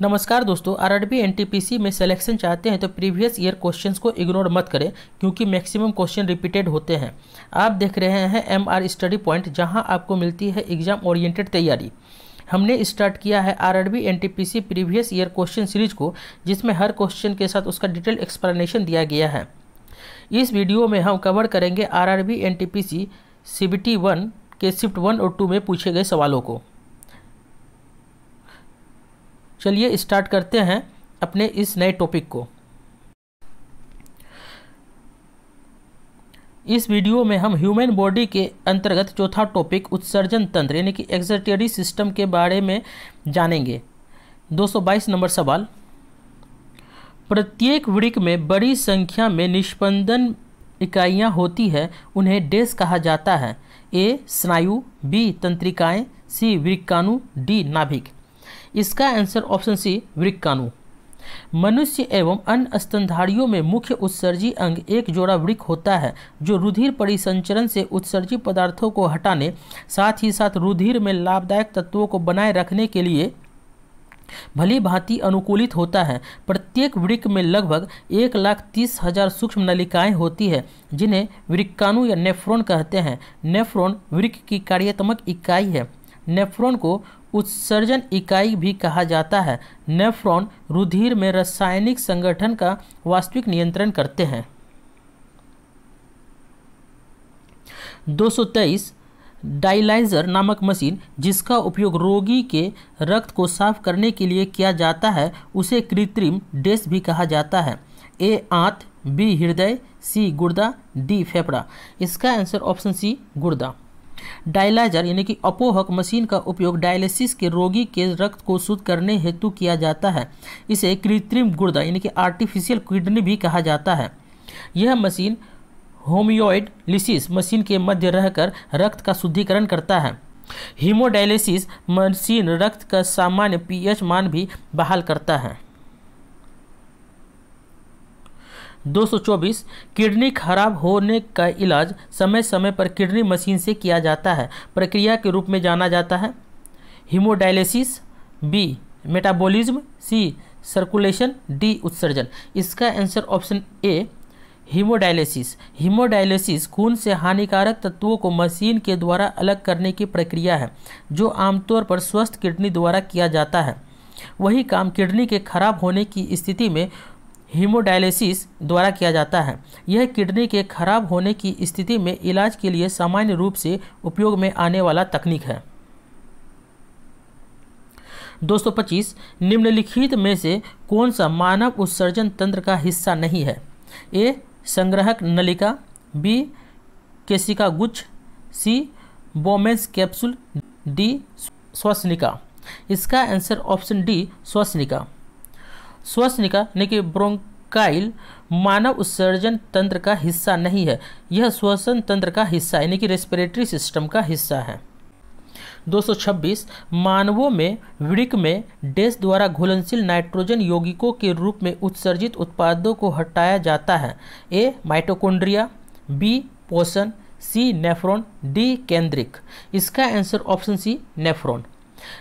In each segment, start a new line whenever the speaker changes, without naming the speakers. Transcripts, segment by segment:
नमस्कार दोस्तों, RRB NTPC में सिलेक्शन चाहते हैं तो प्रीवियस ईयर क्वेश्चंस को इग्नोर मत करें क्योंकि मैक्सिमम क्वेश्चन रिपीटेड होते हैं। आप देख रहे हैं एमआर स्टडी पॉइंट, जहां आपको मिलती है एग्जाम ओरिएंटेड तैयारी। हमने स्टार्ट किया है RRB NTPC previous year question series को, जिसमें हर क्वेश्चन के साथ उसका डिटेल एक्सप्लेनेशन दिया गया है। इस वीडियो में हम कवर करेंगे आरआरबी एनटीपीसी सीबीटी 1 के शिफ्ट 1 और 2 में पूछे गए सवालों को। चलिए स्टार्ट करते हैं अपने इस नए टॉपिक को। इस वीडियो में हम ह्यूमन बॉडी के अंतर्गत चौथा टॉपिक उत्सर्जन तंत्र यानी कि एक्सक्रीटरी सिस्टम के बारे में जानेंगे। 222 नंबर सवाल, प्रत्येक वृक्क में बड़ी संख्या में निष्पंदन इकाइयाँ होती है, उन्हें डैश कहा जाता है। ए स्नायु, बी तंत्रिकाएं, सी वृक्काणु, डी नाभिक। इसका आंसर ऑप्शन सी वृक्काणु। मनुष्य एवं अन्य स्तनधारियों में मुख्य उत्सर्जी अंग एक जोड़ा वृक्क होता है जो रुधिर परिसंचरण से उत्सर्जी पदार्थों को हटाने, साथ ही साथ रुधिर में लाभदायक तत्वों को बनाए रखने के लिए भली भांति अनुकूलित होता है। प्रत्येक वृक्क में लगभग 1,30,000 सूक्ष्म नलिकाएं होती है, जिन्हें वृक्काणु या नेफ्रॉन कहते हैं। नेफ्रॉन वृक्क की कार्यात्मक इकाई है। नेफ्रॉन को उत्सर्जन इकाई भी कहा जाता है। नेफ्रॉन रुधिर में रासायनिक संगठन का वास्तविक नियंत्रण करते हैं। 223 डायलाइजर नामक मशीन, जिसका उपयोग रोगी के रक्त को साफ करने के लिए किया जाता है, उसे कृत्रिम डैश भी कहा जाता है। ए आंत, बी हृदय, सी गुर्दा, डी फेफड़ा। इसका आंसर ऑप्शन सी गुर्दा। डायलाइजर यानी कि अपोहक मशीन का उपयोग डायलिसिस के रोगी के रक्त को शुद्ध करने हेतु किया जाता है। इसे कृत्रिम गुर्दा यानी कि आर्टिफिशियल किडनी भी कहा जाता है। यह मशीन होमियोइड लिसिस मशीन के मध्य रहकर रक्त का शुद्धिकरण करता है। हीमोडायलिसिस मशीन रक्त का सामान्य पीएच मान भी बहाल करता है। 224 किडनी खराब होने का इलाज समय समय पर किडनी मशीन से किया जाता है। प्रक्रिया के रूप में जाना जाता है। हीमोडायलिसिस, बी मेटाबॉलिज्म, सी सर्कुलेशन, डी उत्सर्जन। इसका आंसर ऑप्शन ए हीमोडायलिसिस। हीमोडायलिसिस खून से हानिकारक तत्वों को मशीन के द्वारा अलग करने की प्रक्रिया है, जो आमतौर पर स्वस्थ किडनी द्वारा किया जाता है। वही काम किडनी के खराब होने की स्थिति में हीमोडायलिसिस द्वारा किया जाता है। यह किडनी के खराब होने की स्थिति में इलाज के लिए सामान्य रूप से उपयोग में आने वाला तकनीक है। 225 निम्नलिखित में से कौन सा मानव उत्सर्जन तंत्र का हिस्सा नहीं है? ए संग्राहक नलिका, बी केशिका गुच्छ, सी बोमेंस कैप्सूल, डी श्वसनिका। इसका आंसर ऑप्शन डी श्वसनिका। श्वसनिका यानी कि ब्रोंकाइल मानव उत्सर्जन तंत्र का हिस्सा नहीं है। यह श्वसन तंत्र का हिस्सा यानी कि रेस्पिरेटरी सिस्टम का हिस्सा है। 226 मानवों में वृक्क में डैश द्वारा घुलनशील नाइट्रोजन यौगिकों के रूप में उत्सर्जित उत्पादों को हटाया जाता है। ए माइटोकॉन्ड्रिया, बी पोषण, सी नेफ्रॉन, डी केंद्रिक। इसका answer option C nephron.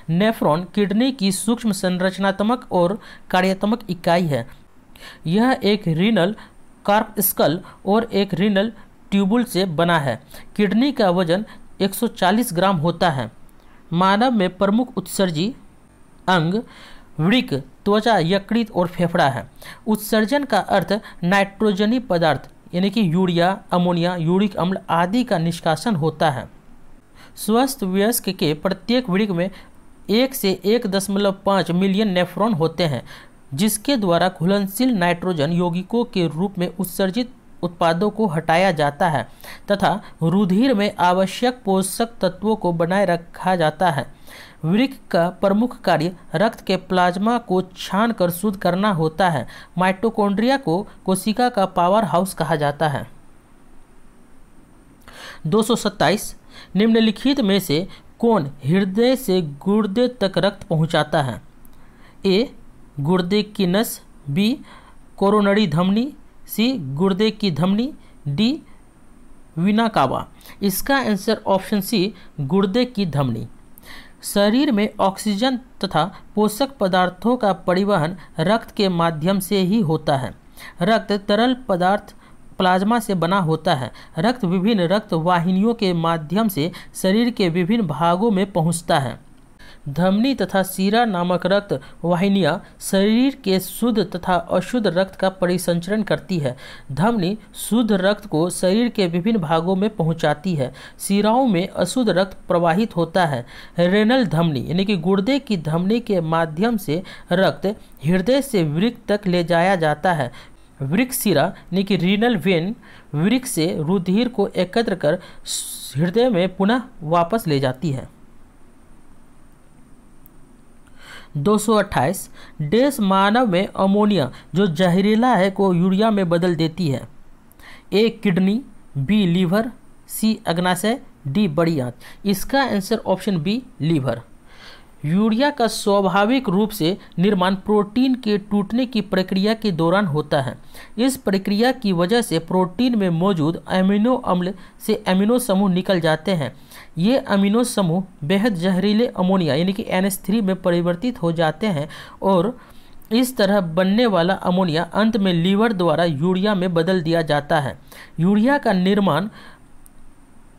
Nephron kidney की सूक्ष्म संरचनात्मक और कार्यात्मक इकाई है। यह एक रीनल कार्पस्कल और एक रीनल ट्यूबुल से बना है। किडनी का वजन 140 ग्राम होता है। मानव में प्रमुख उत्सर्जी अंग वृक्क, त्वचा, यकृत और फेफड़ा है। उत्सर्जन का अर्थ नाइट्रोजनी पदार्थ यानी कि यूरिया, अमोनिया, यूरिक अम्ल आदि का निष्कासन होता है। स्वस्थ वयस्क के प्रत्येक वृक्क में 1 से 1.5 मिलियन नेफ्रॉन होते हैं, जिसके द्वारा घुलनशील नाइट्रोजन यौगिकों के रूप में उत्सर्जित उत्पादों को हटाया जाता है तथा रुधिर में आवश्यक पोषक तत्वों को बनाए रखा जाता है। वृक्क का प्रमुख कार्य रक्त के प्लाज्मा को छान कर शुद्ध करना होता है। माइटोकॉन्ड्रिया को कोशिका का पावर हाउस कहा जाता है। 227 निम्नलिखित में से कौन हृदय से गुर्दे तक रक्त पहुंचाता है? ए गुर्दे की नस, बी कोरोनरी धमनी, सी गुर्दे की धमनी, डी वीना कावा। इसका आंसर ऑप्शन सी गुर्दे की धमनी। शरीर में ऑक्सीजन तथा पोषक पदार्थों का परिवहन रक्त के माध्यम से ही होता है। रक्त तरल पदार्थ प्लाज्मा से बना होता है। रक्त विभिन्न रक्त वाहिनियों के माध्यम से शरीर के विभिन्न भागों में पहुंचता है। धमनी तथा सीरा नामक रक्त वाहिनियां शरीर के शुद्ध तथा अशुद्ध रक्त का परिसंचरण करती है। धमनी शुद्ध रक्त को शरीर के विभिन्न भागों में पहुंचाती है। सीराओं में अशुद्ध रक्त प्रवाहित होता है। रेनल धमनी यानी कि गुर्दे की धमनी के माध्यम से रक्त हृदय से वृक्क तक ले जाया जाता है। वृक्क शिरा यानी कि रीनल वेन वृक्क से रुधिर को एकत्र कर हृदय में पुनः वापस ले जाती है। 228 डेस मानव में अमोनिया जो जहरीला है को यूरिया में बदल देती है। A kidney, B liver, C अग्नाशय, डी बड़ी आंत। इसका answer option B liver. Urea का स्वाभाविक रूप से निर्माण प्रोटीन के टूटने की प्रक्रिया के दौरान होता है। इस प्रक्रिया की वजह से प्रोटीन में मौजूद अमीनो अम्ल से अमीनो समूह निकल जाते हैं। ये अमीनो समूह बेहद जहरीले अमोनिया यानी कि NH3 में परिवर्तित हो जाते हैं और इस तरह बनने वाला अमोनिया अंत में लीवर द्वारा यूरिया में बदल दिया जाता है। यूरिया का निर्माण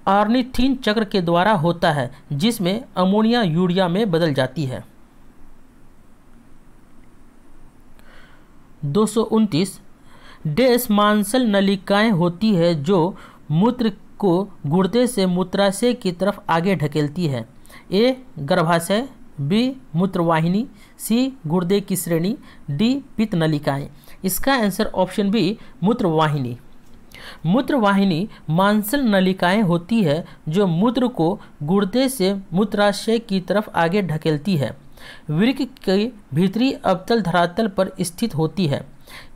ऑर्निथिन चक्र के द्वारा होता है जिसमें अमोनिया यूरिया में बदल जाती है। 229 डेस मांसल नलिकाएं होती है जो मूत्र को गुर्दे से मूत्राशय की तरफ आगे ढकेलती है। ए गर्भाशय, बी मूत्रवाहिनी, सी गुर्दे की श्रेणी, डी पित्त नलिकाएं। इसका आंसर ऑप्शन बी मूत्रवाहिनी। मूत्रवाहिनी मांसल नलिकाएं होती है जो मूत्र को गुर्दे से मूत्राशय की तरफ आगे ढकेलती है। वृक्क के भीतरी अवतल धरातल पर स्थित होती है।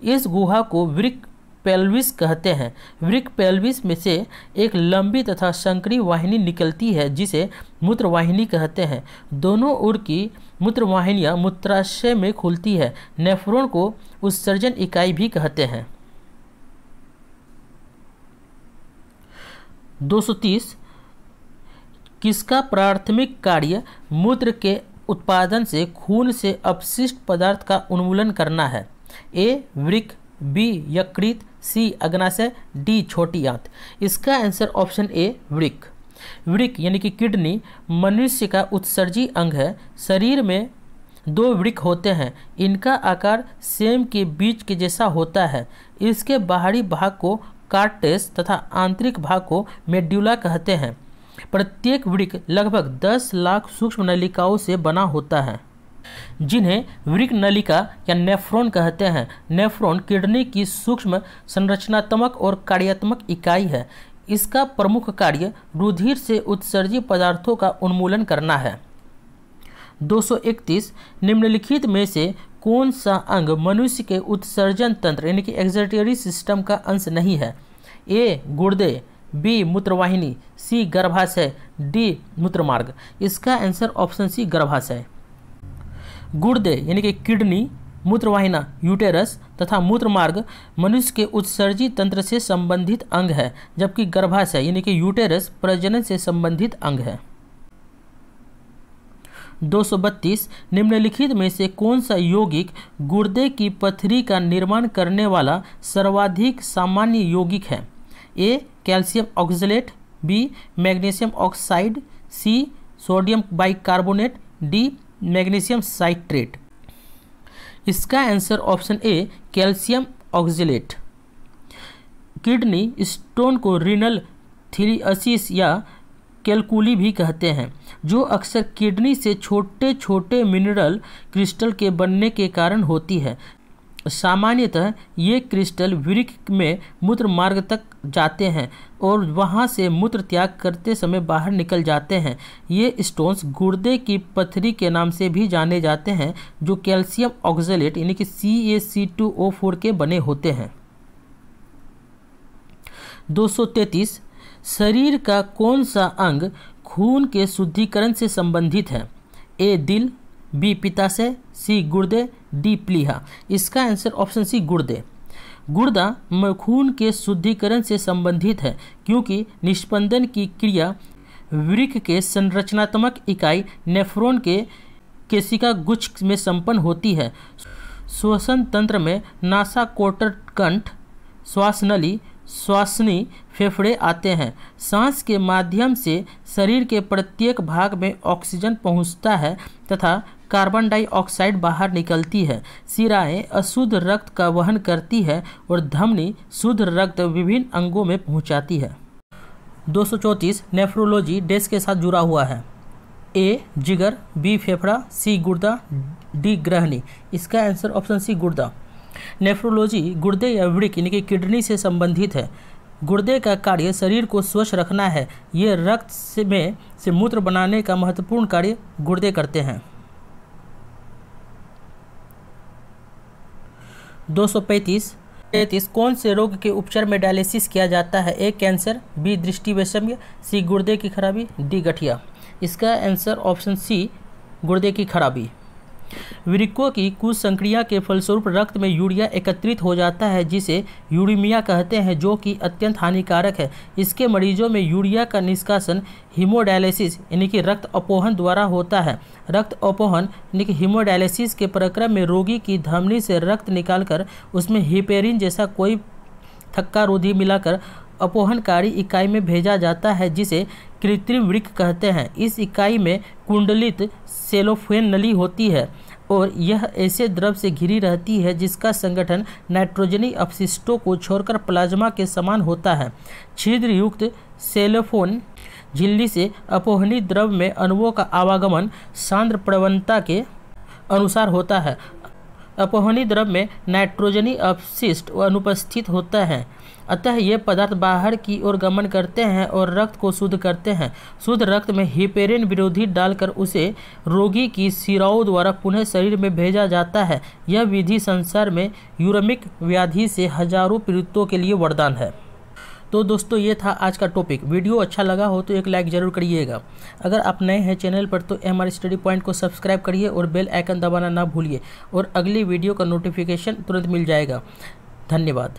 इस गुहा को वृक्क पेल्विस कहते हैं। वृक्क पेल्विस में से एक लंबी तथा संकरी वाहिनी निकलती है जिसे मूत्रवाहिनी कहते हैं। दोनों ओर की मूत्रवाहिनियां मूत्राशय में खुलती है। नेफ्रॉन को उत्सर्जन इकाई भी कहते हैं। 230 किसका प्राथमिक कार्य मूत्र के उत्पादन से खून से अपशिष्ट पदार्थ का उन्मूलन करना है। ए वृक्क, बी यकृत, सी अग्नाशय, डी छोटी आंत। इसका आंसर ऑप्शन ए वृक्क। वृक्क यानी कि किडनी मनुष्य का उत्सर्जी अंग है। शरीर में 2 वृक्क होते हैं। इनका आकार सेम के बीज के जैसा होता है। इसके बाहरी भाग को कार्टेस तथा आंतरिक भाग को मेड्यूला कहते हैं। प्रत्येक वृक्क लगभग 10 लाख सूक्ष्म नलिकाओं से बना होता है जिन्हें वृक्क नलिका या नेफ्रॉन कहते हैं। नेफ्रॉन किडनी की सूक्ष्म संरचनात्मक और कार्यात्मक इकाई है। इसका प्रमुख कार्य रुधिर से उत्सर्जित पदार्थों का उन्मूलन करना है। 231 निम्नलिखित में से कौन सा अंग मनुष्य के उत्सर्जन तंत्र यानी कि एक्सक्रीटरी सिस्टम का अंश नहीं है। ए गुर्दे, बी मूत्रवाहिनी, सी गर्भाशय, डी मूत्रमार्ग। इसका आंसर ऑप्शन सी गर्भाशय। गुर्दे यानी कि किडनी, मूत्रवाहिना यूटेरस तथा मूत्रमार्ग मनुष्य के उत्सर्जी तंत्र से संबंधित अंग है जबकि गर्भाशय यानी कि यूटेरस प्रजनन से संबंधित अंग है। 232 निम्नलिखित में से कौन सा यौगिक गुर्दे की पथरी का निर्माण करने वाला सर्वाधिक सामान्य यौगिक है। A calcium oxalate, B magnesium oxide, C sodium bicarbonate, D magnesium citrate. इसका answer option A calcium oxalate. Kidney stone को रीनल थीलियासिस या कैलकुली भी कहते हैं जो अक्सर किडनी से छोटे छोटे मिनरल क्रिस्टल के बनने के कारण होती है। सामान्यतः ये क्रिस्टल वृक्क में मूत्र मार्ग तक जाते हैं और वहाँ से मूत्र त्याग करते समय बाहर निकल जाते हैं। ये स्टोन्स गुर्दे की पथरी के नाम से भी जाने जाते हैं जो कैल्शियम ऑक्सलेट यानी कि CaC2O4 के बने होते हैं। 233 शरीर का कौन सा अंग खून के शुद्धिकरण से संबंधित है। ए दिल, बी पित्ताशय, सी गुर्दे, डी प्लीहा। इसका आंसर ऑप्शन सी गुर्दे। गुर्दा खून के शुद्धिकरण से संबंधित है क्योंकि निस्पंदन की क्रिया वृक्क के संरचनात्मक इकाई नेफ्रॉन के केशिका गुच्छ में संपन्न होती है। श्वसन तंत्र में नासाकोटकंठ, श्वासनली, श्वासनी, फेफड़े आते हैं। सांस के माध्यम से शरीर के प्रत्येक भाग में ऑक्सीजन पहुंचता है तथा कार्बन डाइऑक्साइड बाहर निकलती है। शिराएं अशुद्ध रक्त का वहन करती है और धमनी शुद्ध रक्त विभिन्न अंगों में पहुंचाती है। 234 नेफ्रोलॉजी डेस्क के साथ जुड़ा हुआ है। ए जिगर, बी फेफड़ा, सी गुर्दा, डी ग्रहणी। इसका आंसर ऑप्शन सी गुर्दा। नेफ्रोलॉजी गुर्दे या वृक्क यानी कि किडनी से संबंधित है। गुर्दे का कार्य शरीर को स्वच्छ रखना है। ये रक्त से मूत्र बनाने का महत्वपूर्ण कार्य गुर्दे करते हैं। 235 कौन से रोग के उपचार में डायलिसिस किया जाता है? ए कैंसर, बी दृष्टि वैषम्य, सी गुर्दे की खराबी, डी गठिया। इसका आंसर ऑप्शन सी गुर्दे की खराबी। वृक्कों की कुछ संक्रिया के फलस्वरूप रक्त में यूरिया एकत्रित हो जाता है जिसे यूरेमिया कहते हैं, जो कि अत्यंत हानिकारक है। इसके मरीजों में यूरिया का निष्कासन हीमोडायलिसिस यानी कि रक्त अपोहन द्वारा होता है। रक्त अपोहन यानी कि हीमोडायलिसिस के प्रक्रम में रोगी की धमनी से रक्त निकालकर उसमें हिपेरिन जैसा कोई थक्का रोधी मिलाकर अपोहनकारी इकाई में भेजा जाता है जिसे कृत्रिम वृक्क कहते हैं। इस इकाई में कुंडलित सेलोफेन नली होती है और यह ऐसे द्रव से घिरी रहती है जिसका संगठन नाइट्रोजनी अपशिष्टों को छोड़कर प्लाज्मा के समान होता है। छिद्र युक्त सेलोफोन झिल्ली से अपोहनी द्रव में अणुओं का आवागमन सांद्र प्रवणता के अनुसार होता है। अपोहनी द्रव में नाइट्रोजनी अपशिष्ट अनुपस्थित होता है, अतः ये पदार्थ बाहर की ओर गमन करते हैं और रक्त को शुद्ध करते हैं। शुद्ध रक्त में हिपेरिन विरोधी डालकर उसे रोगी की शिराओं द्वारा पुनः शरीर में भेजा जाता है। यह विधि संसार में यूरेमिक व्याधि से हजारों पीड़ितों के लिए वरदान है। तो दोस्तों ये था आज का टॉपिक। वीडियो अच्छा लगा हो तो एक लाइक ज़रूर करिएगा। अगर आप नए हैं चैनल पर तो MR स्टडी पॉइंट को सब्सक्राइब करिए और बेल आइकन दबाना ना भूलिए और अगली वीडियो का नोटिफिकेशन तुरंत मिल जाएगा। धन्यवाद।